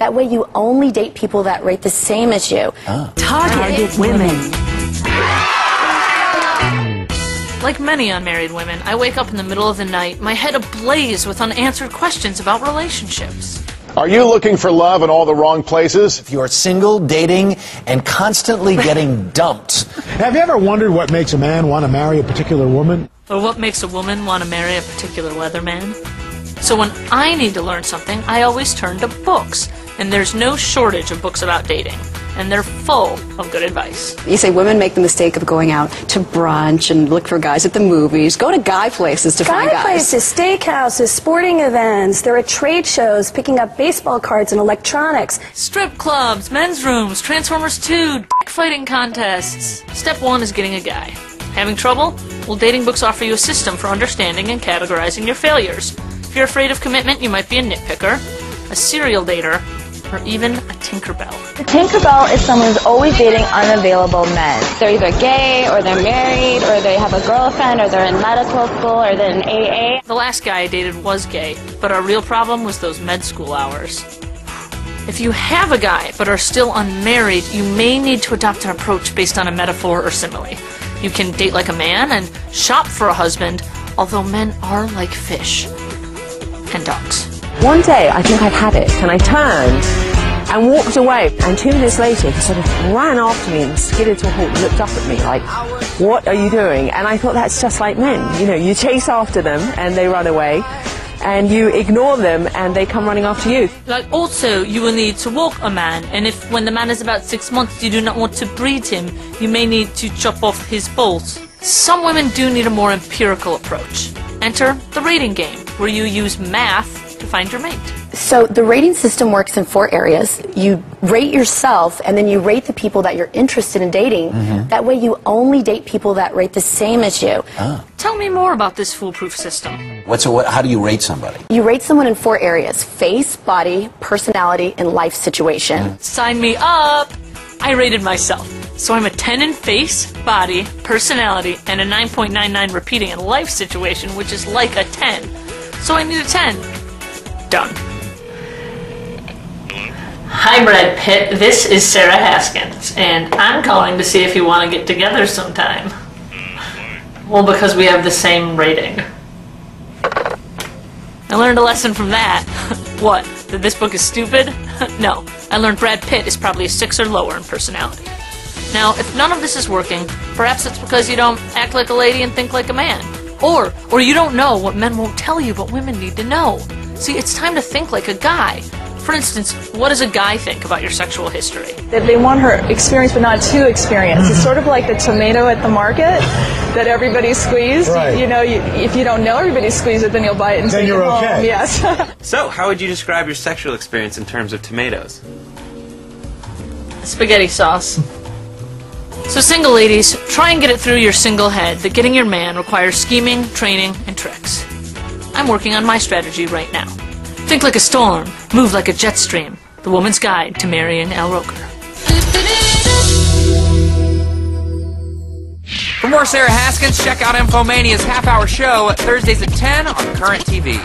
That way you only date people that rate the same as you. Target women. Like many unmarried women, I wake up in the middle of the night, my head ablaze with unanswered questions about relationships. Are you looking for love in all the wrong places? If you're single, dating, and constantly getting dumped. Have you ever wondered what makes a man want to marry a particular woman? Or what makes a woman want to marry a particular weatherman? So when I need to learn something, I always turn to books. And there's no shortage of books about dating. And they're full of good advice. You say women make the mistake of going out to brunch and look for guys at the movies. Go to guy places to find guys. Guy places, steakhouses, sporting events. They're at trade shows, picking up baseball cards and electronics. Strip clubs, men's rooms, Transformers 2, fighting contests. Step 1 is getting a guy. Having trouble? Well, dating books offer you a system for understanding and categorizing your failures. If you're afraid of commitment, you might be a nitpicker, a serial dater, or even a Tinkerbell. The Tinkerbell is someone who's always dating unavailable men. They're either gay, or they're married, or they have a girlfriend, or they're in medical school, or they're in AA. The last guy I dated was gay, but our real problem was those med school hours. If you have a guy but are still unmarried, you may need to adopt an approach based on a metaphor or simile. You can date like a man and shop for a husband, although men are like fish and dogs. One day, I think I'd had it, and I turned and walked away. And 2 minutes later, he sort of ran after me and skidded to a halt and looked up at me like, "What are you doing?" And I thought, that's just like men. You know, you chase after them and they run away, and you ignore them and they come running after you. Like, also, you will need to walk a man, and if when the man is about 6 months you do not want to breed him, you may need to chop off his balls. Some women do need a more empirical approach. Enter the rating game, where you use math to find your mate. So the rating system works in 4 areas. You rate yourself, and then you rate the people that you're interested in dating. That way you only date people that rate the same as you. Tell me more about this foolproof system. How do you rate somebody? You rate someone in 4 areas: face, body, personality, and life situation. Sign me up! I rated myself. So I'm a 10 in face, body, personality, and a 9.99 repeating in life situation, which is like a 10. So I need a 10. Done. Hi, Brad Pitt. This is Sarah Haskins, and I'm calling to see if you want to get together sometime. Well, because we have the same rating. I learned a lesson from that. What? That this book is stupid? No. I learned Brad Pitt is probably a 6 or lower in personality. Now, if none of this is working, perhaps it's because you don't act like a lady and think like a man. Or you don't know what men won't tell you but women need to know. See, it's time to think like a guy. For instance, what does a guy think about your sexual history? They want her experience but not too experienced. It's sort of like the tomato at the market that everybody squeezed. Right. You know, if you don't know everybody squeezed it, then you'll buy it and then take you're it home. okay. Yes. So, how would you describe your sexual experience in terms of tomatoes? Spaghetti sauce. So single ladies, try and get it through your single head that getting your man requires scheming, training, and tricks. I'm working on my strategy right now. Think like a storm, move like a jet stream. The Woman's Guide to Marrying Al Roker. For more Sarah Haskins, check out Infomania's half-hour show Thursdays at 10 on Current TV.